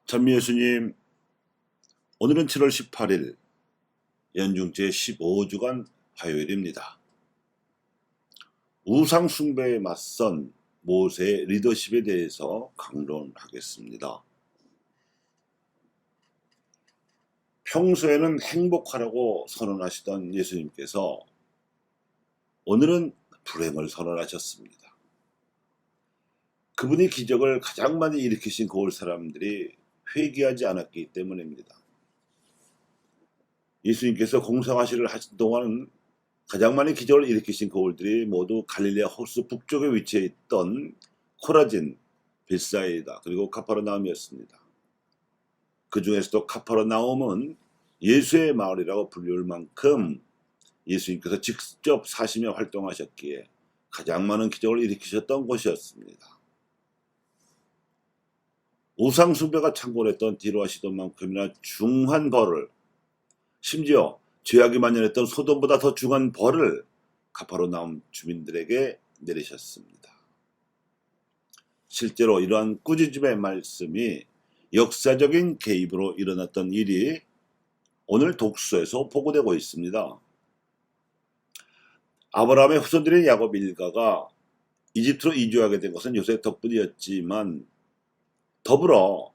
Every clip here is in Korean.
찬미 예수님, 오늘은 7월 18일 연중 제15주간 화요일입니다. 우상 숭배에 맞선 모세의 리더십에 대해서 강론하겠습니다. 평소에는 행복하라고 선언하시던 예수님께서 오늘은 불행을 선언하셨습니다. 그분이 기적을 가장 많이 일으키신 고을 사람들이 회개하지 않았기 때문입니다. 예수님께서 공생하시를 하신 동안 가장 많이 기적을 일으키신 고을들이 모두 갈릴레아 호수 북쪽에 위치해 있던 코라진, 벳사이다 그리고 카퍼르나움이었습니다. 그 중에서도 카퍼르나움은 예수의 마을이라고 불릴 만큼 예수님께서 직접 사시며 활동하셨기에 가장 많은 기적을 일으키셨던 곳이었습니다. 우상 숭배가 창궐했던 디로와 시돈만큼이나 중한 벌을, 심지어 죄악이 만연했던 소돔보다 더 중한 벌을 가퍼르나움 주민들에게 내리셨습니다. 실제로 이러한 꾸짖음의 말씀이 역사적인 개입으로 일어났던 일이 오늘 독서에서 보고되고 있습니다. 아브라함의 후손들인 야곱 일가가 이집트로 이주하게 된 것은 요셉 덕분이었지만 더불어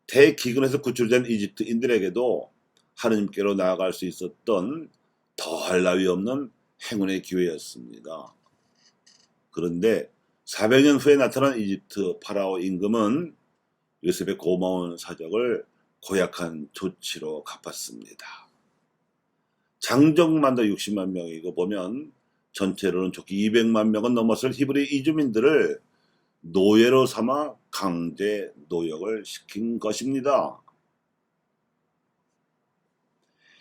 대기근에서 구출된 이집트인들에게도 하느님께로 나아갈 수 있었던 더할 나위 없는 행운의 기회였습니다. 그런데 400년 후에 나타난 이집트 파라오 임금은 요셉의 고마운 사적을 고약한 조치로 갚았습니다. 장정만도 60만 명이고 보면 전체로는 좋게 200만 명은 넘었을 히브리 이주민들을 노예로 삼아 강제 노역을 시킨 것입니다.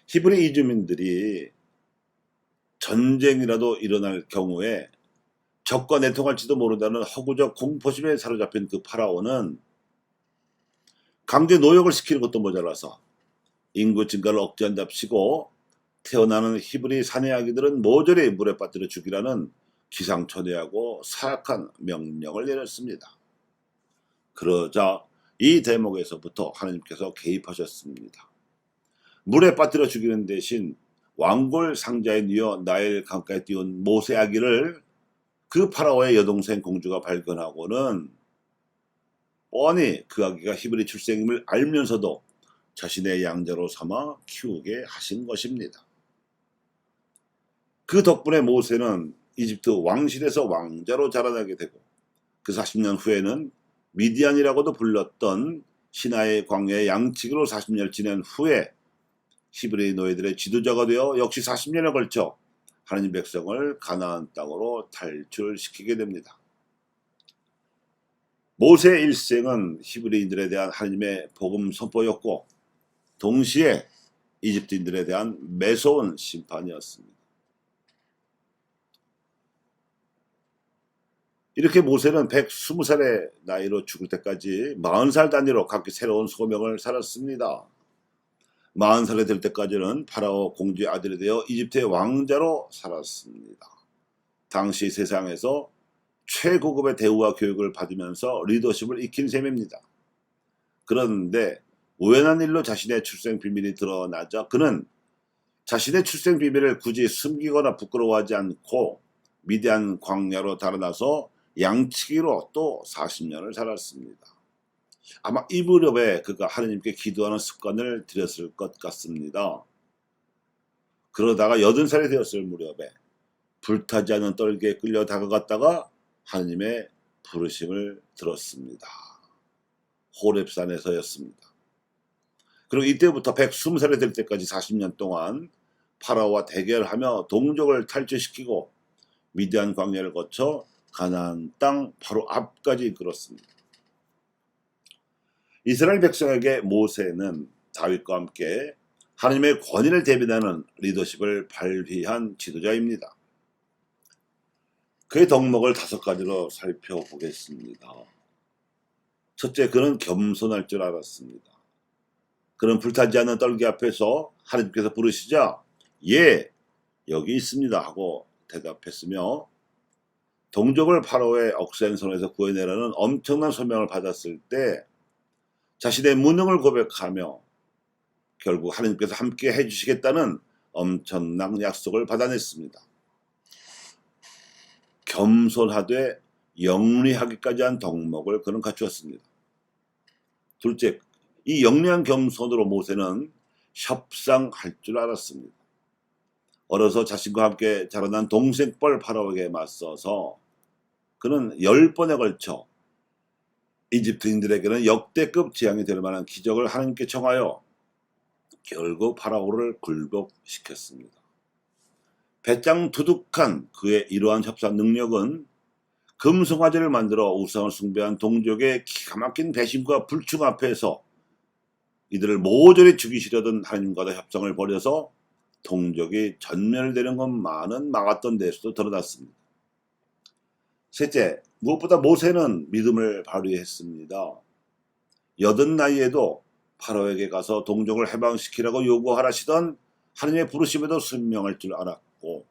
히브리 이주민들이 전쟁이라도 일어날 경우에 적과 내통할지도 모른다는 허구적 공포심에 사로잡힌 그 파라오는 강제 노역을 시키는 것도 모자라서 인구 증가를 억제한답시고 태어나는 히브리 사내 아기들은 모조리 물에 빠뜨려 죽이라는 기상천외하고 사악한 명령을 내렸습니다. 그러자 이 대목에서부터 하나님께서 개입하셨습니다. 물에 빠뜨려 죽이는 대신 왕골 상자에 뉘어 나일 강가에 띄운 모세 아기를 그 파라오의 여동생 공주가 발견하고는 뻔히 그 아기가 히브리 출생임을 알면서도 자신의 양자로 삼아 키우게 하신 것입니다. 그 덕분에 모세는 이집트 왕실에서 왕자로 자라나게 되고 그 40년 후에는 미디안이라고도 불렸던 시나이 광야의 양치기로 40년을 지낸 후에 히브리 노예들의 지도자가 되어 역시 40년에 걸쳐 하나님 백성을 가나안 땅으로 탈출시키게 됩니다. 모세의 일생은 히브리인들에 대한 하나님의 복음 선포였고 동시에 이집트인들에 대한 매서운 심판이었습니다. 이렇게 모세는 120살의 나이로 죽을 때까지 40살 단위로 각기 새로운 소명을 살았습니다. 40살이 될 때까지는 파라오 공주의 아들이 되어 이집트의 왕자로 살았습니다. 당시 세상에서 최고급의 대우와 교육을 받으면서 리더십을 익힌 셈입니다. 그런데 우연한 일로 자신의 출생 비밀이 드러나자 그는 자신의 출생 비밀을 굳이 숨기거나 부끄러워하지 않고 미디안 광야로 달아나서 양치기로 또 40년을 살았습니다. 아마 이 무렵에 그가 하느님께 기도하는 습관을 들였을 것 같습니다. 그러다가 80살이 되었을 무렵에 불타지 않은 떨기에 끌려 다가갔다가 하느님의 부르심을 들었습니다. 호렙산에서였습니다. 그리고 이때부터 120살이 될 때까지 40년 동안 파라오와 대결하며 동족을 탈출시키고 미디안 광야를 거쳐 가나안 땅 바로 앞까지 이끌었습니다. 이스라엘 백성에게 모세는 다윗과 함께 하나님의 권위를 대변하는 리더십을 발휘한 지도자입니다. 그의 덕목을 5가지로 살펴보겠습니다. 첫째, 그는 겸손할 줄 알았습니다. 그는 불타지 않는 떨기 앞에서 하나님께서 부르시자 예, 여기 있습니다 하고 대답했으며 동족을 파라오의 억센 손에서 구해내라는 엄청난 소명을 받았을 때 자신의 무능을 고백하며 결국 하나님께서 함께 해주시겠다는 엄청난 약속을 받아냈습니다. 겸손하되 영리하기까지 한 덕목을 그는 갖추었습니다. 둘째, 이 영리한 겸손으로 모세는 협상할 줄 알았습니다. 어려서 자신과 함께 자라난 동생뻘 파라오에게 맞서서 그는 10번에 걸쳐 이집트인들에게는 역대급 재앙이 될 만한 기적을 하나님께 청하여 결국 파라오를 굴복시켰습니다. 배짱 두둑한 그의 이러한 협상 능력은 금송아지를 만들어 우상을 숭배한 동족의 기가 막힌 배신과 불충 앞에서 이들을 모조리 죽이시려던 하나님과도 협상을 벌여서 동족이 전멸되는 것만은 막았던 데서도 드러났습니다. 셋째, 무엇보다 모세는 믿음을 발휘했습니다. 여든 나이에도 파라오에게 가서 동족을 해방시키라고 요구하시던 하나님의 부르심에도 순명할 줄 알았고,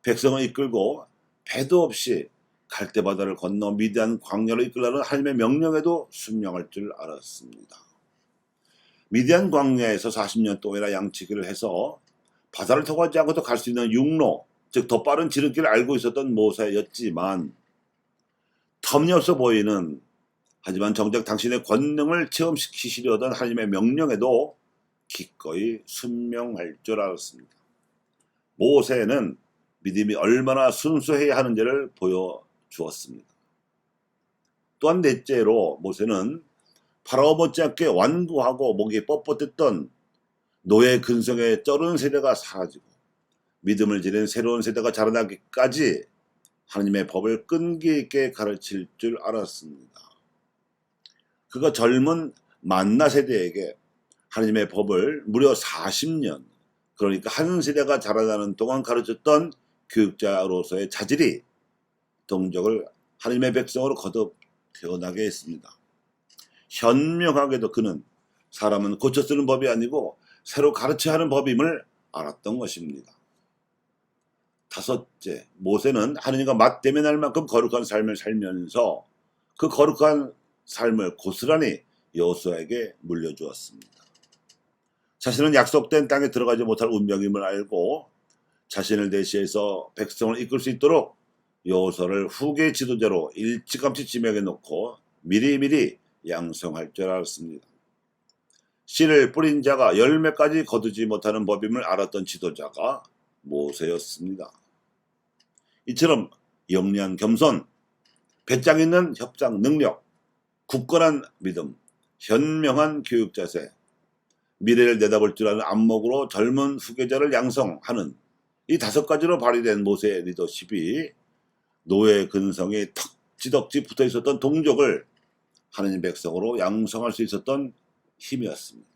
백성을 이끌고 배도 없이 갈대바다를 건너 미디안 광야로 이끌라는 하나님의 명령에도 순명할 줄 알았습니다. 미디안 광야에서 40년 동안이나 양치기를 해서 바다를 통하지 않고도 갈 수 있는 육로, 즉 더 빠른 지름길을 알고 있었던 모세였지만, 터무니없어 보이는, 하지만 정작 당신의 권능을 체험시키시려던 하나님의 명령에도 기꺼이 순명할 줄 알았습니다. 모세는 믿음이 얼마나 순수해야 하는지를 보여주었습니다. 또한 넷째로 모세는 파라오 못지않게 완고하고 목이 뻣뻣했던 노예 근성의 쩌른 세대가 사라지고 믿음을 지닌 새로운 세대가 자라나기까지 하나님의 법을 끈기 있게 가르칠 줄 알았습니다. 그가 젊은 만나 세대에게 하나님의 법을 무려 40년, 그러니까 한 세대가 자라나는 동안 가르쳤던 교육자로서의 자질이 동족을 하나님의 백성으로 거듭 태어나게 했습니다. 현명하게도 그는 사람은 고쳐 쓰는 법이 아니고 새로 가르쳐야 하는 법임을 알았던 것입니다. 다섯째, 모세는 하나님과 맞대면할 만큼 거룩한 삶을 살면서 그 거룩한 삶을 고스란히 여호수아에게 물려주었습니다. 자신은 약속된 땅에 들어가지 못할 운명임을 알고 자신을 대신해서 백성을 이끌 수 있도록 여호수아를 후계 지도자로 일찌감치 지명해 놓고 미리미리 양성할 줄 알았습니다. 씨를 뿌린 자가 열매까지 거두지 못하는 법임을 알았던 지도자가 모세였습니다. 이처럼 영리한 겸손, 배짱 있는 협상 능력, 굳건한 믿음, 현명한 교육 자세, 미래를 내다볼 줄 아는 안목으로 젊은 후계자를 양성하는 이 5가지로 발휘된 모세의 리더십이 노예 근성이 턱지덕지 붙어 있었던 동족을 하나님 백성으로 양성할 수 있었던 힘이었습니다.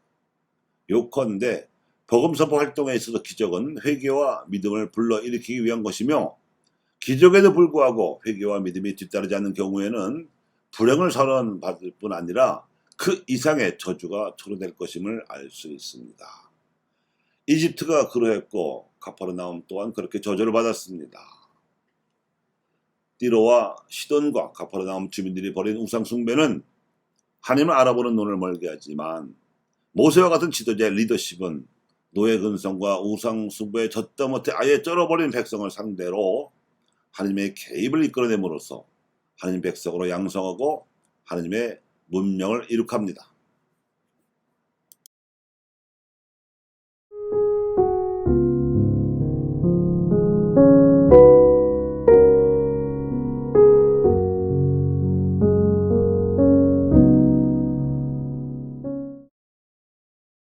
요컨대 복음 선포 활동에 있어서 기적은 회개와 믿음을 불러일으키기 위한 것이며, 기적에도 불구하고 회개와 믿음이 뒤따르지 않는 경우에는 불행을 선언받을 뿐 아니라 그 이상의 저주가 초래될 것임을 알 수 있습니다. 이집트가 그러했고 가퍼르나움 또한 그렇게 저주를 받았습니다. 띠로와 시돈과 가퍼르나움 주민들이 벌인 우상 숭배는 하나님을 알아보는 눈을 멀게 하지만, 모세와 같은 지도자의 리더십은 노예 근성과 우상 숭배에 젖다 못해 아예 쩔어버린 백성을 상대로 하나님의 개입을 이끌어냄으로써 하나님 백성으로 양성하고 하나님의 문명을 이룩합니다.